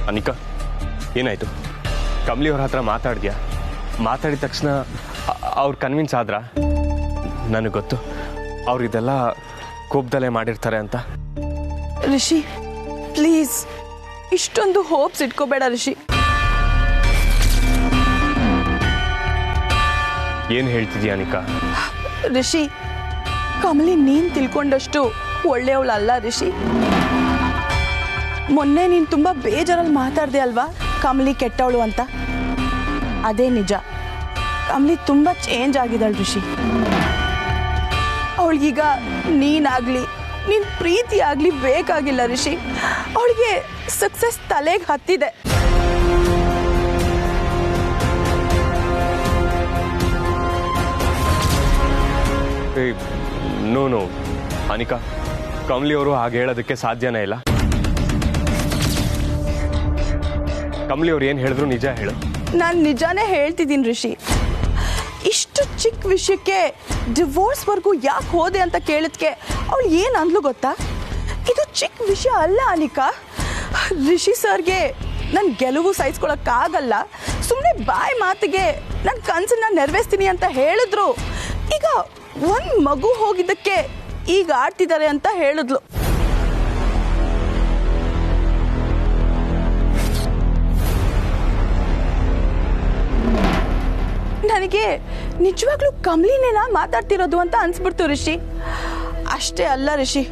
ಅನಿಕಾ, ಏನಾಯಿತು? ಕಮಲಿ ಅವ್ರ ಹತ್ರ ಮಾತಾಡಿದ್ಯಾ? ಮಾತಾಡಿದ ತಕ್ಷಣ ಅವ್ರು ಕನ್ವಿನ್ಸ್ ಆದ್ರ? ನನಗೆ ಗೊತ್ತು ಅವ್ರು ಇದೆಲ್ಲ ಕೋಪದಲ್ಲೇ ಮಾಡಿರ್ತಾರೆ ಅಂತ. ರಿಷಿ ಪ್ಲೀಸ್, ಇಷ್ಟೊಂದು ಹೋಪ್ಸ್ ಇಟ್ಕೋಬೇಡ ರಿಷಿ. ಏನು ಹೇಳ್ತಿದ್ಯಾ ಅನಿಕಾ? ರಿಷಿ, ಕಮಲಿ ನೀನ್ ತಿಳ್ಕೊಂಡಷ್ಟು ಒಳ್ಳೆಯವಳಲ್ಲ ರಿಷಿ. ಮೊನ್ನೆ ನೀನು ತುಂಬ ಬೇಜಾರಲ್ಲಿ ಮಾತಾಡ್ದೆ ಅಲ್ವಾ ಕಮಲಿ ಕೆಟ್ಟವಳು ಅಂತ. ಅದೇ ನಿಜ. ಕಮಲಿ ತುಂಬ ಚೇಂಜ್ ಆಗಿದ್ದಾಳೆ ರಿಷಿ. ಅವಳಿಗೀಗ ನೀನಾಗಲಿ ನಿನ್ನ ಪ್ರೀತಿ ಆಗಲಿ ಬೇಕಾಗಿಲ್ಲ ರಿಷಿ. ಅವಳಿಗೆ ಸಕ್ಸಸ್ ತಲೆಗೆ ಹತ್ತಿದೆ. ನೋ ಅನಿಕಾ, ಕಮಲಿ ಅವರು ಹಾಗೆ ಹೇಳೋದಕ್ಕೆ ಸಾಧ್ಯನೇ ಇಲ್ಲ. ಕಮಲಿ ಅವ್ರು ಏನು ಹೇಳಿದ್ರು ನಿಜ ಹೇಳು. ನಾನು ನಿಜಾನೇ ಹೇಳ್ತಿದ್ದೀನಿ ರಿಷಿ. ಇಷ್ಟು ಚಿಕ್ಕ ವಿಷಯಕ್ಕೆ ಡಿವೋರ್ಸ್ವರೆಗೂ ಯಾಕೆ ಹೋದೆ ಅಂತ ಕೇಳಿದ್ಕೆ ಅವಳು ಏನು ಅಂದ್ಲು ಗೊತ್ತಾ? ಇದು ಚಿಕ್ಕ ವಿಷಯ ಅಲ್ಲ ಅನಿಕಾ. ರಿಷಿ ಸರ್ಗೆ ನನ್ನ ಗೆಲುವು ಸಹಿಸ್ಕೊಳಕ್ಕಾಗಲ್ಲ, ಸುಮ್ಮನೆ ಬಾಯಿ ಮಾತಿಗೆ ನನ್ನ ಕನಸನ್ನ ನೆರವೇರಿಸ್ತೀನಿ ಅಂತ ಹೇಳಿದ್ರು. ಈಗ ಒಂದು ಮಗು ಹೋಗಿದ್ದಕ್ಕೆ ಈಗ ಆಡ್ತಿದ್ದಾರೆ ಅಂತ ಹೇಳಿದ್ಲು. ನನಗೆ ನಿಜವಾಗ್ಲೂ ಕಮಲಿನೇನಾ ಮಾತಾಡ್ತಿರೋದು ಅಂತ ಅನ್ಸ್ಬಿಡ್ತು ರಿಷಿ. ಅಷ್ಟೇ ಅಲ್ಲ ರಿಷಿ,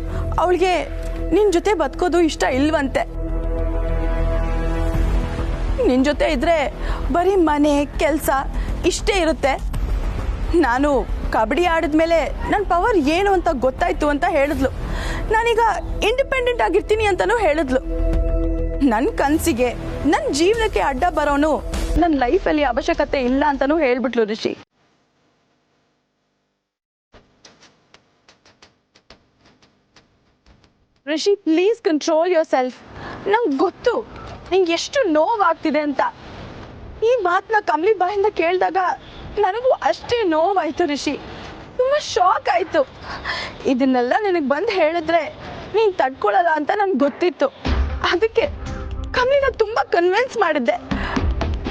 ಅವಳಿಗೆ ನಿನ್ನ ಜೊತೆ ಬದುಕೋದು ಇಷ್ಟ ಇಲ್ವಂತೆ. ನಿನ್ನ ಜೊತೆ ಇದ್ರೆ ಬರೀ ಮನೆ ಕೆಲಸ ಇಷ್ಟೇ ಇರುತ್ತೆ. ನಾನು ಕಬಡ್ಡಿ ಆಡಿದ್ಮೇಲೆ ನನ್ನ ಪವರ್ ಏನು ಅಂತ ಗೊತ್ತಾಯ್ತು ಅಂತ ಹೇಳಿದ್ಲು. ನಾನೀಗ ಇಂಡಿಪೆಂಡೆಂಟ್ ಆಗಿರ್ತೀನಿ ಅಂತಲೂ ಹೇಳಿದ್ಲು. ನನ್ನ ಕನಸಿಗೆ ನನ್ನ ಜೀವನಕ್ಕೆ ಅಡ್ಡ ಬರೋನು ನನ್ನ ಲೈಫಲ್ಲಿ ಅವಶ್ಯಕತೆ ಇಲ್ಲ ಅಂತಲೂ ಹೇಳ್ಬಿಟ್ಲು Rishi. Rishi please control yourself. ನಂಗೆ ಗೊತ್ತು ನಿಂಗೆ ಎಷ್ಟು ನೋವಾಗ್ತಿದೆ ಅಂತ. ಈ ಮಾತನ್ನ ಕಮಲಿ ಬಾಯಿಂದ ಕೇಳಿದಾಗ ನನಗೂ ಅಷ್ಟೇ ನೋವಾಯಿತು ರಿಷಿ. ತುಂಬ ಶಾಕ್ ಆಯಿತು. ಇದನ್ನೆಲ್ಲ ನಿನಗೆ ಬಂದು ಹೇಳಿದ್ರೆ ನೀನು ತಡ್ಕೊಳ್ಳಲ್ಲ ಅಂತ ನನಗೆ ಗೊತ್ತಿತ್ತು. ಅದಕ್ಕೆ ಕಮಲಿನ ತುಂಬ ಕನ್ವಿನ್ಸ್ ಮಾಡಿದ್ದೆ.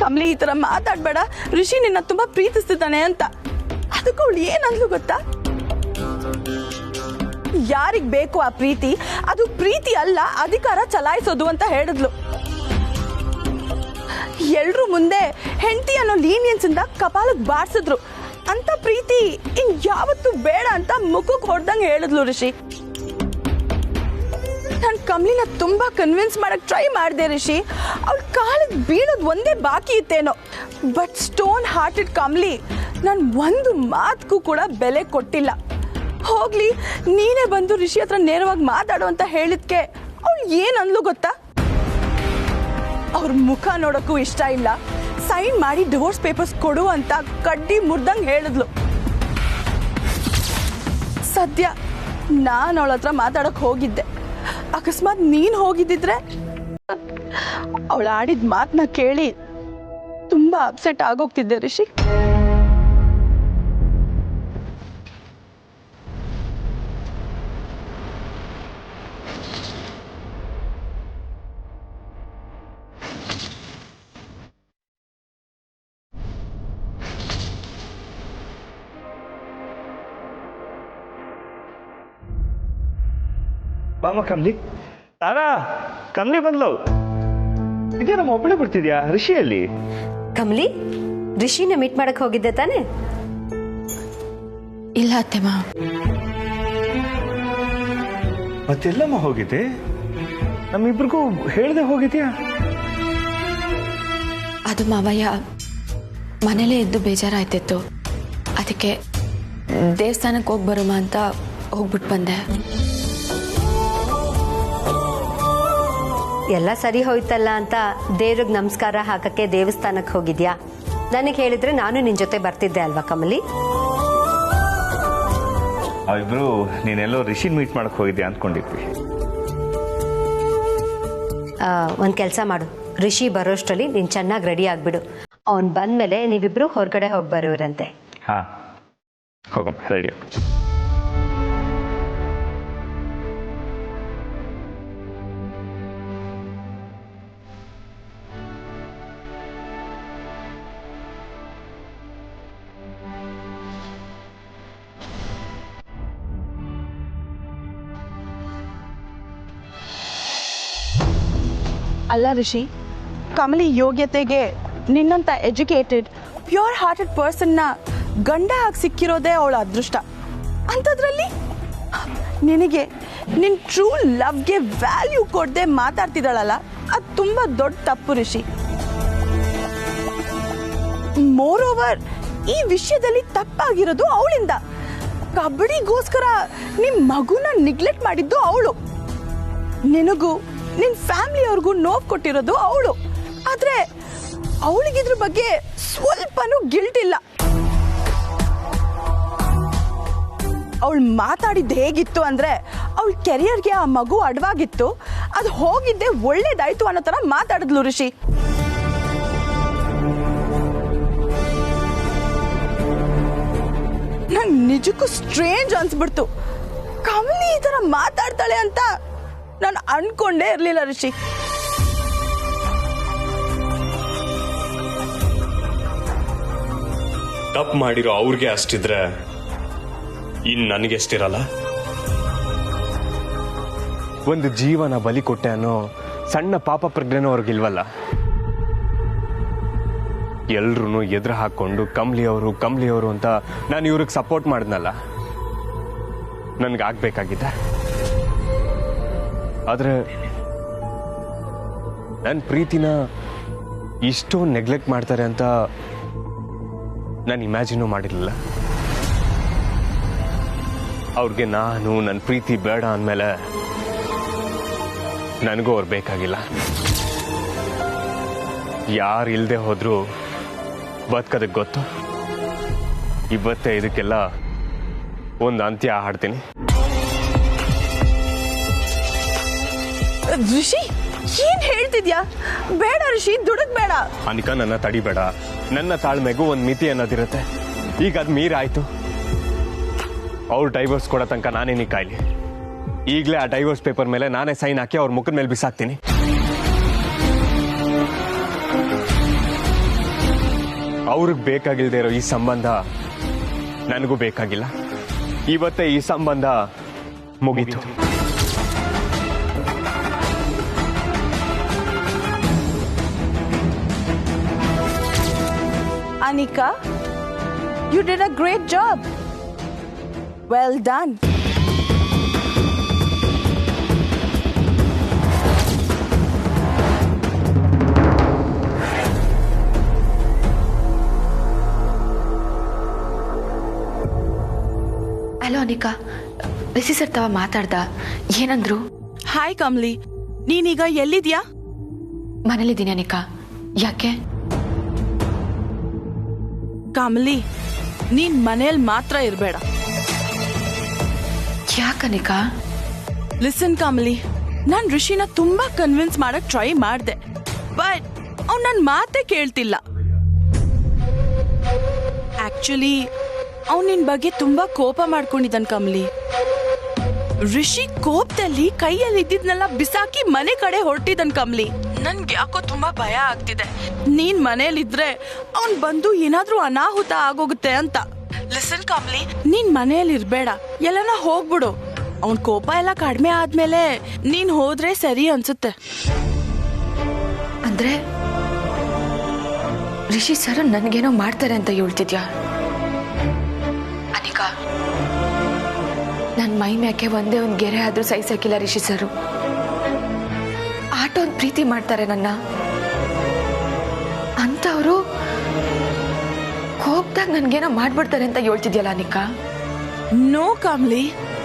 ಕಮಲಿ ಈ ಥರ ಮಾತಾಡಬೇಡ, ರಿಷಿ ನಿನ್ನ ತುಂಬ ಪ್ರೀತಿಸ್ತಿದ್ದಾನೆ ಅಂತ. ಅದಕ್ಕೆ ಅವಳು ಏನಂದ್ಲು ಗೊತ್ತಾ? ಯಾರಿಗೆ ಬೇಕು ಆ ಪ್ರೀತಿ, ಅದು ಪ್ರೀತಿ ಅಲ್ಲ ಅಧಿಕಾರ ಚಲಾಯಿಸೋದು ಅಂತ ಹೇಳಿದ್ಲು. ಎಲ್ರೂ ಮುಂದೆ ಹೆಂಡತಿ ಅನ್ನೋ ಲೀನಿಯನ್ಸ್ ಇಂದ ಕಪಾಲಕ್ಕೆ ಬಾರಿಸಿದ್ರು. ಅಂತ ಪ್ರೀತಿ ಇನ್ ಯಾವತ್ತೂ ಬೇಡ ಅಂತ ಮುಖಕ್ಕೆ ಹೊಡೆದಂಗೆ ಹೇಳಿದ್ಲು ರಿಷಿ. ನಾನು ಕಮಲಿನ ತುಂಬಾ ಕನ್ವಿನ್ಸ್ ಮಾಡಕ್ ಟ್ರೈ ಮಾಡಿದೆ ರಿಷಿ. ಅವಳ ಕಾಲಿಗೆ ಬೀಳೋದು ಒಂದೇ ಬಾಕಿ ಇತ್ತೇನೋ. ಬಟ್ ಸ್ಟೋನ್ ಹಾರ್ಟೆಡ್ ಕಮಲಿ ನಾನು ಒಂದು ಮಾತಕ್ಕೂ ಕೂಡ ಬೆಲೆ ಕೊಟ್ಟಿಲ್ಲ. ಹೋಗ್ಲಿ, ನೀನೇ ಬಂದು ರಿಷಿ ಹತ್ರ ನೇರವಾಗಿ ಮಾತಾಡು ಅಂತ ಹೇಳಿದ್ಕೆ ಅವಳು ಏನ್ ಅಂದ್ಲು ಗೊತ್ತಾ? ಅವ್ರ ಮುಖ ನೋಡೋಕ್ಕೂ ಇಷ್ಟ ಇಲ್ಲ, ಸೈನ್ ಮಾಡಿ ಡಿವೋರ್ಸ್ ಪೇಪರ್ಸ್ ಕೊಡು ಅಂತ ಕಡ್ಡಿ ಮುರ್ದಂಗೆ ಹೇಳಿದ್ಲು. ಸದ್ಯ ನಾನು ಅವಳ ಹತ್ರ ಮಾತಾಡಕ್ ಹೋಗಿದ್ದೆ. ಅಕಸ್ಮಾತ್ ನೀನು ಹೋಗಿದ್ದಿದ್ರೆ ಅವಳು ಆಡಿದ ಮಾತನ್ನ ಕೇಳಿ ತುಂಬಾ ಅಪ್ಸೆಟ್ ಆಗೋಗ್ತಿದ್ದೆ ರಿಷಿ. ಬಾಮ ಕಮ್ಲಿ, ತಾರಾ ಕಮ್ಲಿ ಬಂದ್ಲು. ಇದೇ ನಮ್ಮ ಒಬ್ಬಳೆ ಬರ್ತಿದ್ಯಾ? ರಿಷಿಯಲ್ಲಿ? ಕಮಲಿ, ರಿಷಿನ ಮೀಟ್ ಮಾಡಕ್ ಹೋಗಿದ್ದೆ ತಾನೆ? ಇಲ್ಲ ಅತ್ತೆಮ್ಮ. ಮತ್ತೆಲ್ಲಮ್ಮ ಹೋಗಿದ್ದೆ? ನಮ್ಮಿಬ್ರಿಗೂ ಹೇಳ್ದೆ ಹೋಗಿದ್ಯಾ? ಅದು ಮಾವಯ್ಯ ಮನೇಲೇ ಇದ್ದು ಬೇಜಾರಾಯ್ತಿತ್ತು. ಅದಕ್ಕೆ ದೇವಸ್ಥಾನಕ್ಕೆ ಹೋಗಿ ಬರುಮ ಅಂತ ಹೋಗ್ಬಿಟ್ಟು ಬಂದೆ. ಎಲ್ಲ ಸರಿ ಹೋಯ್ತಲ್ಲ ಅಂತ ದೇವ್ರಿಗೆ ನಮಸ್ಕಾರ ಹಾಕಕ್ಕೆ ದೇವಸ್ಥಾನಕ್ಕೆ ಹೋಗಿದ್ಯಾ? ನನಗೆ ಹೇಳಿದ್ರೆ ನಾನು ನಿನ್ ಜೊತೆ ಬರ್ತಿದ್ದೆ ಅಲ್ವಾ ಕಮಲಿ? ಇಬ್ರು ನೀನೆಲ್ಲೋ ರಿಷಿನ್ ಮೀಟ್ ಮಾಡಕ್ ಹೋಗಿದ್ಯಾ ಅಂದ್ಕೊಂಡಿದ್ವಿ. ಒಂದ್ ಕೆಲಸ ಮಾಡು, ರಿಷಿ ಬರೋಷ್ಟರಲ್ಲಿ ನೀನ್ ಚೆನ್ನಾಗಿ ರೆಡಿ ಆಗ್ಬಿಡು. ಅವ್ನ್ ಬಂದ್ಮೇಲೆ ನೀವಿಬ್ರು ಹೊರಗಡೆ ಹೋಗಿ ಬರೋರಂತೆ. ಹಾ, ಹೋಗಮ್ಮ, ರೆಡಿ. ಅಲ್ಲ ರಿಷಿ, ಕಮಲಿ ಯೋಗ್ಯತೆಗೆ ನಿನ್ನಂಥ ಎಜುಕೇಟೆಡ್ ಪ್ಯೂರ್ ಹಾರ್ಟೆಡ್ ಪರ್ಸನ್ನ ಗಂಡ ಆಗಿ ಸಿಕ್ಕಿರೋದೇ ಅವಳ ಅದೃಷ್ಟ. ಅಂಥದ್ರಲ್ಲಿ ನಿನಗೆ ನಿನ್ನ ಟ್ರೂ ಲವ್ಗೆ ವ್ಯಾಲ್ಯೂ ಕೊಡದೆ ಮಾತಾಡ್ತಿದ್ದಾಳಲ್ಲ, ಅದು ತುಂಬ ದೊಡ್ಡ ತಪ್ಪು ರಿಷಿ. ಮೋರ್ ಓವರ್ ಈ ವಿಷಯದಲ್ಲಿ ತಪ್ಪಾಗಿರೋದು ಅವಳಿಂದ. ಕಬಡ್ಡಿಗೋಸ್ಕರ ನಿಮ್ಮ ಮಗುನ ನಿಗ್ಲೆಕ್ಟ್ ಮಾಡಿದ್ದು ಅವಳು. ನಿನಗೂ ನಿನ್ನ ಫ್ಯಾಮಿಲಿಯವ್ರಿಗೂ ನೋವು ಕೊಟ್ಟಿರೋದು ಅವಳು. ಆದರೆ ಅವಳಿಗಿದ್ರ ಬಗ್ಗೆ ಸ್ವಲ್ಪನೂ ಗಿಲ್ಟ್ ಇಲ್ಲ. ಅವಳು ಮಾತಾಡಿದ್ದು ಹೇಗಿತ್ತು ಅಂದರೆ, ಅವಳ ಕೆರಿಯರ್ಗೆ ಆ ಮಗು ಅಡ್ವಾಗಿತ್ತು, ಅದು ಹೋಗಿದ್ದೆ ಒಳ್ಳೇದಾಯ್ತು ಅನ್ನೋ ಥರ ಮಾತಾಡಿದ್ಲು ಋಷಿ. ನಂಗೆ ನಿಜಕ್ಕೂ ಸ್ಟ್ರೇಂಜ್ ಅನ್ಸ್ಬಿಡ್ತು. ಕಮಲಿ ಈ ಥರ ಮಾತಾಡ್ತಾಳೆ ಅಂತ ನಾನು ಅನ್ಕೊಂಡೇ ಇರಲಿಲ್ಲ ಋಷಿ. ತಪ್ಪು ಮಾಡಿರೋ ಅವ್ರಿಗೆ ಅಷ್ಟಿದ್ರೆ ಇನ್ನು ನನಗೆಷ್ಟಿರಲ್ಲ. ಒಂದು ಜೀವನ ಬಲಿ ಕೊಟ್ಟೆ ಅನ್ನೋ ಸಣ್ಣ ಪಾಪ ಪ್ರಜ್ಞೆನೂ ಅವ್ರಿಗಿಲ್ವಲ್ಲ. ಎಲ್ರೂ ಎದುರು ಹಾಕೊಂಡು ಕಮ್ಲಿಯವರು ಅಂತ ನಾನು ಇವ್ರಿಗೆ ಸಪೋರ್ಟ್ ಮಾಡಿದ್ನಲ್ಲ, ನನಗಾಗಬೇಕಾಗಿದ್ದೆ. ಆದರೆ ನನ್ನ ಪ್ರೀತಿನ ಇಷ್ಟೊಂದು ನೆಗ್ಲೆಕ್ಟ್ ಮಾಡ್ತಾರೆ ಅಂತ ನಾನು ಇಮ್ಯಾಜಿನೂ ಮಾಡಿರಲಿಲ್ಲ. ಅವ್ರಿಗೆ ನಾನು ನನ್ನ ಪ್ರೀತಿ ಬೇಡ ಅಂದಮೇಲೆ ನನಗೂ ಅವ್ರು ಬೇಕಾಗಿಲ್ಲ. ಯಾರು ಇಲ್ಲದೆ ಹೋದ್ರೂ ಬದುಕೋದಕ್ಕೆ ಗೊತ್ತು. ಇವತ್ತೇ ಇದಕ್ಕೆಲ್ಲ ಒಂದು ಅಂತ್ಯ ಹಾಡ್ತೀನಿ. ಋಷಿ, ಏನ್ ಹೇಳ್ತಿದ್ಯಾ? ಬೇಡ ಋಷಿ, ದುಡುಕ್ ಬೇಡ. ಅನಿಕಾ, ನನ್ನ ತಡಿಬೇಡ. ನನ್ನ ತಾಳ್ಮೆಗೂ ಒಂದು ಮಿತಿ ಅನ್ನೋದಿರುತ್ತೆ. ಈಗ ಅದು ಮೀರಾಯ್ತು. ಅವ್ರು ಡೈವರ್ಸ್ ಕೊಡೋ ತನಕ ನಾನೇನೀ ಕಾಯ್ಲಿ. ಈಗಲೇ ಆ ಡೈವರ್ಸ್ ಪೇಪರ್ ಮೇಲೆ ನಾನೇ ಸೈನ್ ಹಾಕಿ ಅವ್ರ ಮುಖದ ಮೇಲೆ ಬಿಸಾಕ್ತೀನಿ. ಅವ್ರಿಗೆ ಬೇಕಾಗಿಲ್ದೇ ಇರೋ ಈ ಸಂಬಂಧ ನನಗೂ ಬೇಕಾಗಿಲ್ಲ. ಇವತ್ತೇ ಈ ಸಂಬಂಧ ಮುಗೀತು. Anika, you did a great job. Well done. Hello Anika, Rishi sir ತಾವ ಮಾತಾಡ್ದ, ಏನಂದ್ರು? ಹಾಯ್ ಕಮಲಿ, ನೀನೀಗ ಎಲ್ಲಿದ್ಯಾ? ಮನೇಲಿದ್ದೀನಿ ಅನಿಕಾ. ಯಾಕೆ? ಕಮಲಿ, ನೀನ್ ಮನೇಲಿ ಮಾತ್ರ ಇರಬೇಡ. ಯಾಕನಿಕಾ? ಲಿಸನ್ ಕಮಲಿ, ನಾನ್ ಋಷಿನ ತುಂಬಾ ಕನ್ವಿನ್ಸ್ ಮಾಡಕ್ ಟ್ರೈ ಮಾಡ್ದೆ, ಬಟ್ ಅವ್ನು ನನ್ನ ಮಾತೇ ಕೇಳ್ತಿಲ್ಲ. ಆಕ್ಚುಲಿ ಅವ್ನು ನಿನ್ ಬಗ್ಗೆ ತುಂಬಾ ಕೋಪ ಮಾಡ್ಕೊಂಡಿದ್ದಾನ ಕಮಲಿ. ಋಷಿ ಕೋಪದಲ್ಲಿ ಕೈಯಲ್ಲಿ ಇದ್ದಿದ್ನೆಲ್ಲ ಬಿಸಾಕಿ ಮನೆ ಕಡೆ ಹೊರಟಿದ್ದಾನ ಕಮಲಿ. ನನ್ಗೆ ಯಾಕೋ ತುಂಬಾ ಭಯ ಆಗ್ತಿದೆ. ನೀನ್ ಮನೇಲಿದ್ರೆ ಅವ್ನ್ ಬಂದು ಏನಾದ್ರೂ ಅನಾಹುತ ಆಗೋಗುತ್ತೆ ಅಂತ. ಲಿಸನ್ ಕಮಲಿ, ನೀನ್ ಮನೆಯಲ್ಲಿ ಇರ್ಬೇಡ, ಎಲ್ಲನ ಹೋಗ್ಬಿಡು. ಅವನ್ ಕೋಪ ಎಲ್ಲ ಕಡಿಮೆ ಆದ್ಮೇಲೆ ನೀನ್ ಹೋದ್ರೆ ಸರಿ ಅನ್ಸುತ್ತೆ. ಅಂದ್ರೆ ರಿಷಿ ಸರ್ ನನ್ಗೇನೋ ಮಾಡ್ತಾರೆ ಅಂತ ಹೇಳ್ತಿದ್ಯಾ? ಅನಿಕಾ, ನನ್ ಮೈ ಮ್ಯಾಕೆ ಒಂದೇ ಒಂದ್ ಗೆರೆ ಆದ್ರೂ ಸಹಿಸಕ್ಕಿಲ್ಲ ರಿಷಿ ಸರ್. ಆಟೋ ಒಂದ್ ಪ್ರೀತಿ ಮಾಡ್ತಾರೆ ನನ್ನ ಅಂತವ್ರು ಕೋಪದಾಗ ನನ್ಗೇನೋ ಮಾಡ್ಬಿಡ್ತಾರೆ ಅಂತ ಹೇಳ್ತಿದ್ಯಲ್ಲ ಅನಿಕಾ? ನೋ ಕಮಲಿ,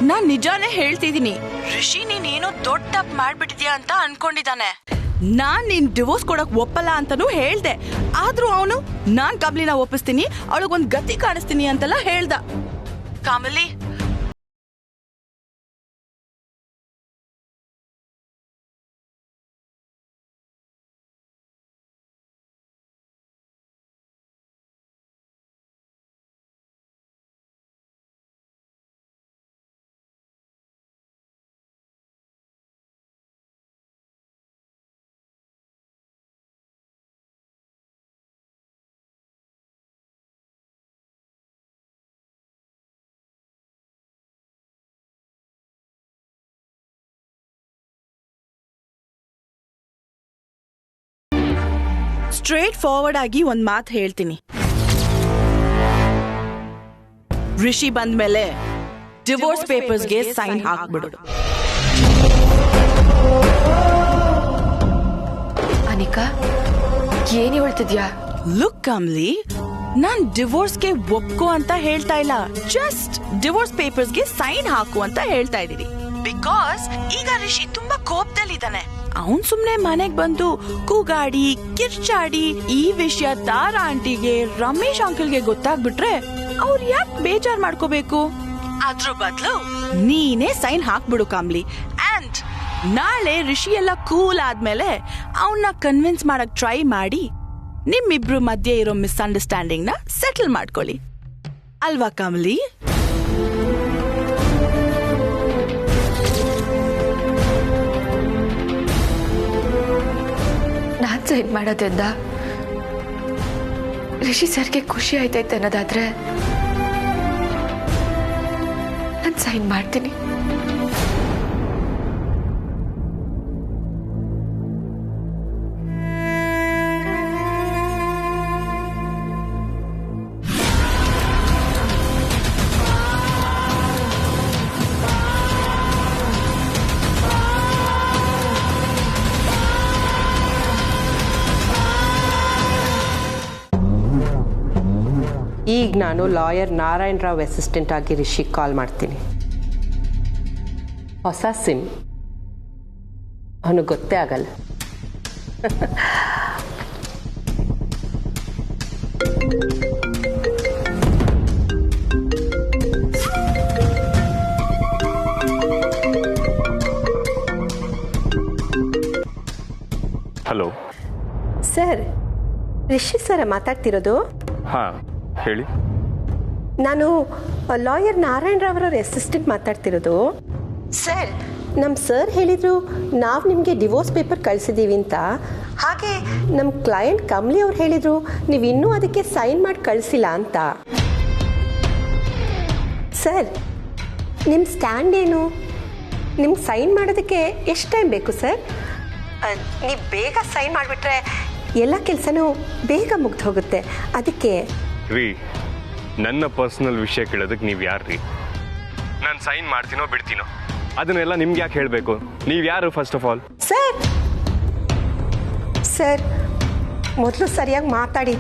ನಾನ್ ನಿಜಾನೇ ಹೇಳ್ತಿದೀನಿ. ಋಷಿ ನೀನೇನೋ ದೊಡ್ಡ ತಪ್ಪು ಮಾಡ್ಬಿಟ್ಟಿದ್ಯಾ ಅಂತ ಅನ್ಕೊಂಡಿದ್ದಾನೆ. ನಾನ್ ನಿನ್ ಡಿವೋರ್ಸ್ ಕೊಡಕ್ ಒಪ್ಪಲ್ಲ ಅಂತಾನೂ ಹೇಳ್ದೆ. ಆದ್ರೂ ಅವನು ನಾನ್ ಕಮಲಿನ ಒಪ್ಪಿಸ್ತೀನಿ, ಅವಳಿಗೊಂದ್ ಗತಿ ಕಾಣಿಸ್ತೀನಿ ಅಂತೆಲ್ಲ ಹೇಳ್ದ. ಕಮಲಿ, ಸ್ಟ್ರೇಟ್ ಫಾರ್ವರ್ಡ್ ಆಗಿ ಒಂದ್ ಮಾತು ಹೇಳ್ತೀನಿ. ರಿಷಿ ಬಂದ್ಮೇಲೆ ಡಿವೋರ್ಸ್ ಪೇಪರ್ಸ್ಗೆ ಸೈನ್ ಹಾಕ್ಬಿಡು. ಅನಿಕಾ, ಏನ್ ಹೇಳ್ತಿದ್ಯಾ? ಲುಕ್ ಕಮ್ಲಿ, ನಾನ್ ಡಿವೋರ್ಸ್ಗೆ ಒಪ್ಕೋ ಅಂತ ಹೇಳ್ತಾ ಇಲ್ಲ, ಜಸ್ಟ್ ಡಿವೋರ್ಸ್ ಪೇಪರ್ಸ್ಗೆ ಸೈನ್ ಹಾಕು ಅಂತ ಹೇಳ್ತಾ ಇದೀನಿ. ಬಿಕಾಸ್ ಈಗ ರಿಷಿ ತುಂಬಾ ಕೋಪದಲ್ಲಿದ್ದಾನೆ. ಅವನ್ ಸುಮ್ನೆ ಮನೆಗ್ ಬಂದು ಕೂಗಾಡಿ ಕಿರ್ಚಾಡಿ ಈ ವಿಷಯ ತಾರಾ ಆಂಟಿಗೆ ರಮೇಶ್ ಅಂಕಲ್ಗೆ ಗೊತ್ತಾಗ್ಬಿಟ್ರೆ ಅವ್ರು ಯಾಕೆ ಬೇಜಾರ್ ಮಾಡ್ಕೋಬೇಕು? ಅದ್ರ ಬದಲು ನೀನೇ ಸೈನ್ ಹಾಕ್ಬಿಡು ಕಾಮ್ಲಿ. ಅಂಡ್ ನಾಳೆ ರಿಷಿ ಎಲ್ಲ ಕೂಲ್ ಆದ್ಮೇಲೆ ಅವನ್ನ ಕನ್ವಿನ್ಸ್ ಮಾಡಕ್ ಟ್ರೈ ಮಾಡಿ ನಿಮ್ಮಿಬ್ರು ಮಧ್ಯೆ ಇರೋ ಮಿಸ್ಅಂಡರ್ಸ್ಟ್ಯಾಂಡಿಂಗ್ ನ ಸೆಟಲ್ ಮಾಡ್ಕೊಳ್ಳಿ, ಅಲ್ವಾ ಕಮಲಿ? ನಾನ್ ಸೈನ್ ಮಾಡೋದ್ರಿಂದ ರಿಷಿ ಸರ್ಗೆ ಖುಷಿ ಆಯ್ತೈತೆ ಅನ್ನೋದಾದ್ರೆ ನಾನು ಸೈನ್ ಮಾಡ್ತೀನಿ. ಈಗ ನಾನು ಲಾಯರ್ ನಾರಾಯಣ್ ರಾವ್ ಅಸಿಸ್ಟೆಂಟ್ ಆಗಿ ರಿಷಿಗೆ ಕಾಲ್ ಮಾಡ್ತೀನಿ. ಹೊಸ ಸಿಮ್, ಅವನಿಗೆ ಗೊತ್ತೇ ಆಗಲ್ಲ. ಹಲೋ ಸರ್, ರಿಷಿ ಸರ ಮಾತಾಡ್ತಿರೋದು? ಹಾ, ಹೇಳಿ. ನಾನು ಲಾಯರ್ ನಾರಾಯಣ್ ರಾವ್ ಅವರ ಅಸಿಸ್ಟೆಂಟ್ ಮಾತಾಡ್ತಿರೋದು. ಸರ್, ನಮ್ಮ ಸರ್ ಹೇಳಿದ್ರು ನಾವು ನಿಮಗೆ ಡಿವೋರ್ಸ್ ಪೇಪರ್ ಕಳಿಸಿದ್ದೀವಿ ಅಂತ. ಹಾಗೆ ನಮ್ಮ ಕ್ಲೈಂಟ್ ಕಮಲಿ ಅವ್ರು ಹೇಳಿದ್ರು ನೀವು ಇನ್ನೂ ಅದಕ್ಕೆ ಸೈನ್ ಮಾಡಿ ಕಳಿಸಿಲ್ಲ ಅಂತ. ಸರ್, ನಿಮ್ಮ ಸ್ಟ್ಯಾಂಡ್ ಏನು? ನಿಮ್ಗೆ ಸೈನ್ ಮಾಡೋದಕ್ಕೆ ಎಷ್ಟು ಟೈಮ್ ಬೇಕು ಸರ್? ನೀವು ಬೇಗ ಸೈನ್ ಮಾಡಿಬಿಟ್ರೆ ಎಲ್ಲ ಕೆಲಸನೂ ಬೇಗ ಮುಗ್ದು ಹೋಗುತ್ತೆ. ಅದಕ್ಕೆ ರೀ, ನನ್ನ ಪರ್ಸನಲ್ ವಿಷಯ ಕೇಳೋದಕ್ಕೆ ನೀವು ಯಾರು ರೀ? ನಾನು ಸೈನ್ ಮಾಡ್ತೀನೋ ಬಿಡ್ತೀನೋ ಅದನ್ನೆಲ್ಲ ನಿಮ್ಗೆ ಯಾಕೆ ಹೇಳಬೇಕು? ನೀವು ಯಾರು first of all? Sir sir ಮೊದಲು ಸರಿಯಾಗಿ ಮಾತಾಡಿ.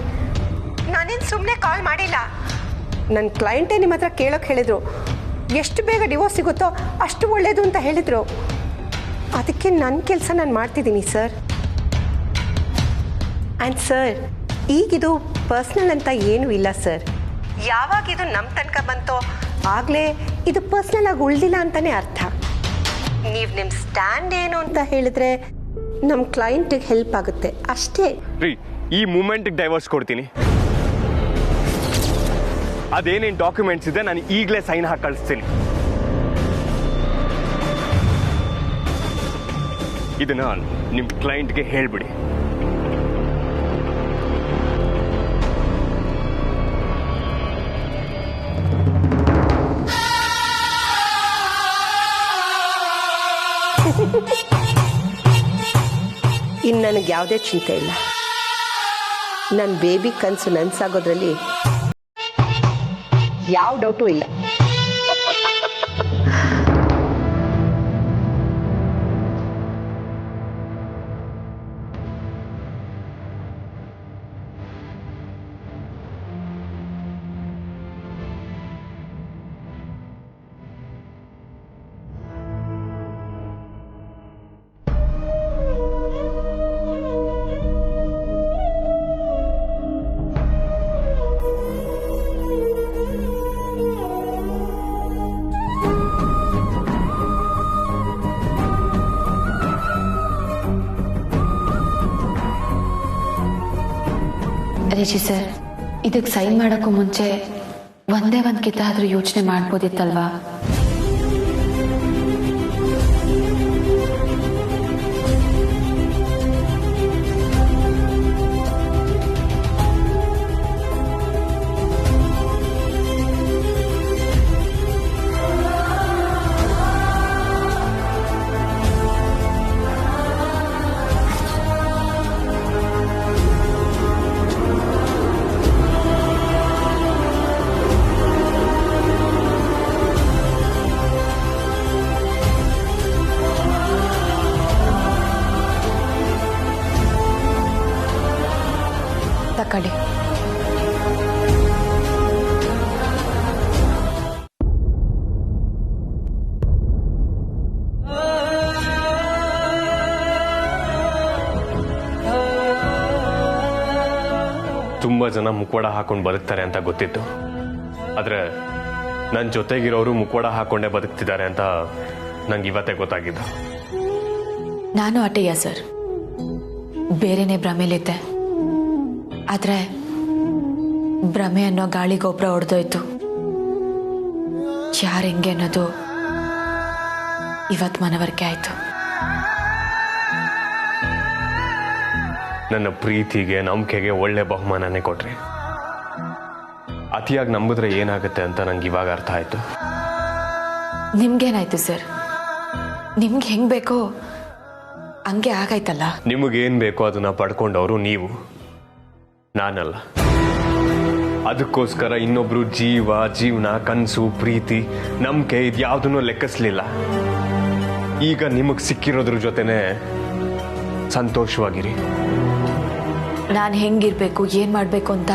ನಾನೇನು ಸುಮ್ಮನೆ ಕಾಲ್ ಮಾಡಿಲ್ಲ. ನನ್ನ ಕ್ಲೈಂಟೇ ನಿಮ್ಮ ಹತ್ರ ಕೇಳೋಕೆ ಹೇಳಿದರು. ಎಷ್ಟು ಬೇಗ ಡಿವೋರ್ಸ್ ಸಿಗುತ್ತೋ ಅಷ್ಟು ಒಳ್ಳೆಯದು ಅಂತ ಹೇಳಿದರು. ಅದಕ್ಕೆ ನನ್ನ ಕೆಲಸ ನಾನು ಮಾಡ್ತಿದ್ದೀನಿ ಸರ್. ಆ್ಯಂಡ್ ಸರ್, ಈಗಿದು ಪರ್ಸ್ನಲ್ ಅಂತ ಏನೂ ಇಲ್ಲ ಸರ್. ಯಾವಾಗ ಇದು ನಮ್ಮ ತನಕ ಬಂತೋ ಆಗಲೇ ಇದು ಪರ್ಸ್ನಲ್ ಆಗಿ ಉಳಿದಿಲ್ಲ ಅಂತಲೇ ಅರ್ಥ. ನೀವು ನಿಮ್ಮ ಸ್ಟ್ಯಾಂಡ್ ಏನು ಅಂತ ಹೇಳಿದ್ರೆ ನಮ್ಮ ಕ್ಲೈಂಟಿಗೆ ಹೆಲ್ಪ್ ಆಗುತ್ತೆ ಅಷ್ಟೇ. ರೀ, ಈ ಮೂಮೆಂಟ್ಗೆ ಡೈವರ್ಸ್ ಕೊಡ್ತೀನಿ. ಅದೇನೇನು ಡಾಕ್ಯುಮೆಂಟ್ಸ್ ಇದೆ ನಾನು ಈಗಲೇ ಸೈನ್ ಹಾಕಿ ಕಳಿಸ್ತೀನಿ. ಇದನ್ನ ನಿಮ್ಮ ಕ್ಲೈಂಟ್ಗೆ ಹೇಳ್ಬಿಡಿ. ಇನ್ನು ನನಗೆ ಯಾವುದೇ ಚಿಂತೆ ಇಲ್ಲ. ನನ್ನ ಬೇಬಿ ಕನಸು ನನಸಾಗೋದ್ರಲ್ಲಿ ಯಾವ ಡೌಟು ಇಲ್ಲ. ರಿಷಿ ಸರ್, ಇದಕ್ಕೆ ಸೈನ್ ಮಾಡೋಕ್ಕೂ ಮುಂಚೆ ಒಂದೇ ಒಂದು ಕಿತ್ತ ಆದರೂ ಯೋಚನೆ ಮಾಡ್ಬೋದಿತ್ತಲ್ವಾ? ಹಾಕೊಳ್ಳಿ. ತುಂಬ ಜನ ಮುಖವಾಡ ಹಾಕೊಂಡು ಬದುಕ್ತಾರೆ ಅಂತ ಗೊತ್ತಿತ್ತು, ಆದರೆ ನನ್ನ ಜೊತೆಗಿರೋರು ಮುಖವಾಡ ಹಾಕೊಂಡೇ ಬದುಕ್ತಿದ್ದಾರೆ ಅಂತ ನಂಗೆ ಇವತ್ತೇ ಗೊತ್ತಾಗಿದ್ದು. ನಾನು ಅಟೆಯ ಸರ್, ಬೇರೆನೇ ಭ್ರಮೆಲಿದ್ದೆ. ಆದರೆ ಭ್ರಮೆ ಅನ್ನೋ ಗಾಳಿ ಗೊಬ್ಬರ ಹೊಡೆದೋಯ್ತು. ಯಾರು ಹೆಂಗೆ ಅನ್ನೋದು ಇವತ್ತು ಮನವರಿಕೆ ಆಯಿತು. ನನ್ನ ಪ್ರೀತಿಗೆ ನಂಬಿಕೆಗೆ ಒಳ್ಳೆ ಬಹುಮಾನನೇ ಕೊಟ್ರಿ. ಅತಿಯಾಗಿ ನಂಬಿದ್ರೆ ಏನಾಗುತ್ತೆ ಅಂತ ನಂಗೆ ಇವಾಗ ಅರ್ಥ ಆಯ್ತು. ನಿಮ್ಗೇನಾಯ್ತು ಸರ್? ನಿಮ್ಗೆ ಹೆಂಗ್ ಬೇಕೋ ಹಂಗೆ ಆಗಾಯ್ತಲ್ಲ. ನಿಮಗೇನು ಬೇಕೋ ಅದನ್ನ ಪಡ್ಕೊಂಡವರು ನೀವು, ನಾನಲ್ಲ. ಅದಕ್ಕೋಸ್ಕರ ಇನ್ನೊಬ್ರು ಜೀವನ, ಕನಸು, ಪ್ರೀತಿ, ನಂಬಿಕೆ ಇದ್ಯಾವುದನ್ನು ಲೆಕ್ಕಿಸ್ಲಿಲ್ಲ. ಈಗ ನಿಮಗೆ ಸಿಕ್ಕಿರೋದ್ರ ಜೊತೆನೆ ಸಂತೋಷವಾಗಿರಿ. ನಾನು ಹೆಂಗಿರ್ಬೇಕು, ಏನ್ ಮಾಡ್ಬೇಕು ಅಂತ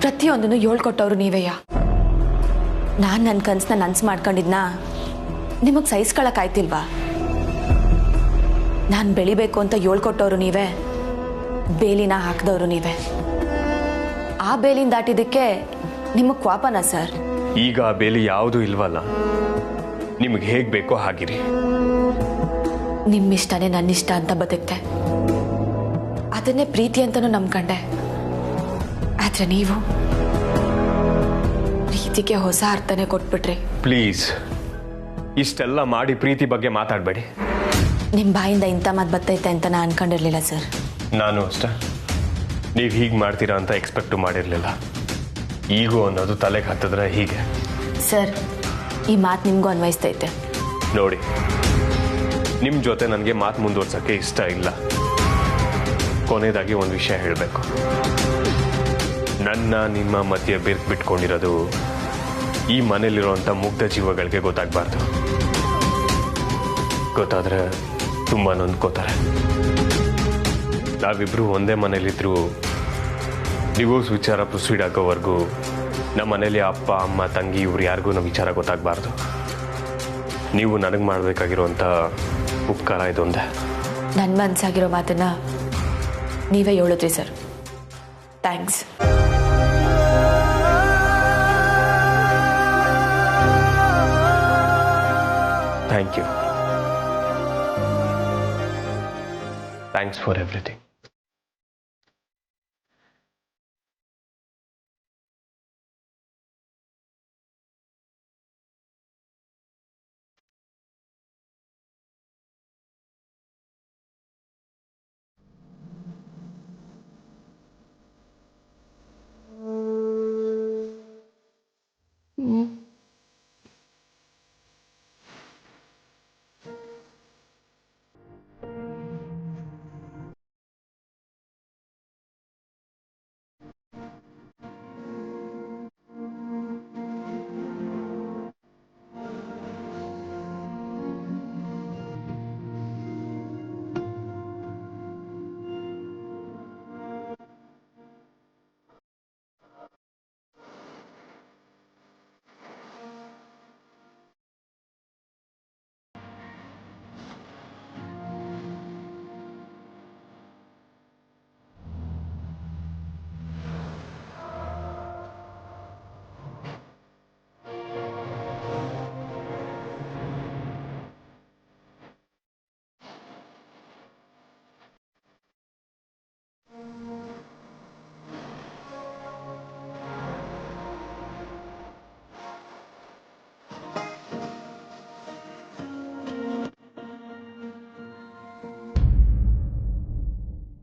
ಪ್ರತಿಯೊಂದನ್ನು ಹೇಳ್ಕೊಟ್ಟವ್ರು ನೀವೇಯ. ನಾನು ನನ್ನ ಕನ್ಸನ್ನ ನನ್ಸ್ ಮಾಡ್ಕೊಂಡಿದ್ನ ನಿಮಗೆ ಸಹಿಸ್ಕೊಳಕ್ಕಾಯ್ತಿಲ್ವಾ? ನಾನು ಬೆಳಿಬೇಕು ಅಂತ ಹೇಳ್ಕೊಟ್ಟವ್ರು ನೀವೇ, ಬೇಲಿನ ಹಾಕಿದವರು ನೀವೇ. ಆ ಬೇಲಿನ ದಾಟಿದ್ದಕ್ಕೆ ನಿಮಗೆ ಕ್ವಾಪನ ಸರ್? ಈಗ ಆ ಬೇಲಿ ಯಾವುದೂ ಇಲ್ವಲ್ಲ. ನಿಮಗೆ ಹೇಗೆ ಬೇಕೋ ಹಾಗಿರಿ. ನಿಮ್ಮಿಷ್ಟನೇ ನನ್ನಿಷ್ಟ ಅಂತ ಬದುಕ್ತೆ, ಅದನ್ನೇ ಪ್ರೀತಿ ಅಂತನೂ ನಂಬ್ಕೊಂಡೆ. ಆದ್ರೆ ನೀವು ಪ್ರೀತಿಗೆ ಹೊಸ ಅರ್ಥನೇ ಕೊಟ್ಬಿಟ್ರಿ. ಪ್ಲೀಸ್, ಇಷ್ಟೆಲ್ಲ ಮಾಡಿ ಪ್ರೀತಿ ಬಗ್ಗೆ ಮಾತಾಡಬೇಡಿ. ನಿಮ್ಮ ಬಾಯಿಂದ ಇಂಥ ಮಾತು ಬರ್ತೈತೆ ಅಂತ ನಾನು ಅನ್ಕೊಂಡಿರ್ಲಿಲ್ಲ ಸರ್. ನಾನು ಅಷ್ಟೇ, ನೀವು ಹೀಗೆ ಮಾಡ್ತೀರಾ ಅಂತ ಎಕ್ಸ್ಪೆಕ್ಟು ಮಾಡಿರಲಿಲ್ಲ. ಈಗೂ ಅನ್ನೋದು ತಲೆಗೆ ಹತ್ತಿದ್ರೆ ಹೀಗೆ. ಸರ್, ಈ ಮಾತು ನಿಮಗೂ ಅನ್ವಯಿಸ್ತೈತೆ ನೋಡಿ. ನಿಮ್ಮ ಜೊತೆ ನನಗೆ ಮಾತು ಮುಂದುವರ್ಸೋಕ್ಕೆ ಇಷ್ಟ ಇಲ್ಲ. ಕೊನೆಯದಾಗಿ ಒಂದು ವಿಷಯ ಹೇಳಬೇಕು. ನನ್ನ ನಿಮ್ಮ ಮಧ್ಯೆ ಬೆರ್ಕ್ ಬಿಟ್ಕೊಂಡಿರೋದು ಈ ಮನೇಲಿರುವಂಥ ಮುಗ್ಧ ಜೀವಗಳಿಗೆ ಗೊತ್ತಾಗಬಾರ್ದು. ಗೊತ್ತಾದರೆ ತುಂಬ ನೊಂದ್ಕೋತಾರೆ. ನಾವಿಬ್ಬರು ಒಂದೇ ಮನೇಲಿದ್ದರೂ ಡಿವೋರ್ಸ್ ವಿಚಾರ ಪ್ರೊಸೀಡ್ ಆಗೋವರೆಗೂ ನಮ್ಮ ಮನೇಲಿ ಅಪ್ಪ, ಅಮ್ಮ, ತಂಗಿ ಇವ್ರು ಯಾರಿಗೂ ನಮ್ಮ ವಿಚಾರ ಗೊತ್ತಾಗಬಾರ್ದು. ನೀವು ನನಗೆ ಮಾಡಬೇಕಾಗಿರುವಂಥ ಉಪಕಾರ ಇದೊಂದೇ. ನನ್ನ ಮನಸ್ಸಾಗಿರೋ ಮಾತನ್ನ ನೀವೇ ಹೇಳಿದ್ರಿ sir. Thanks. Thank you. Thanks for everything.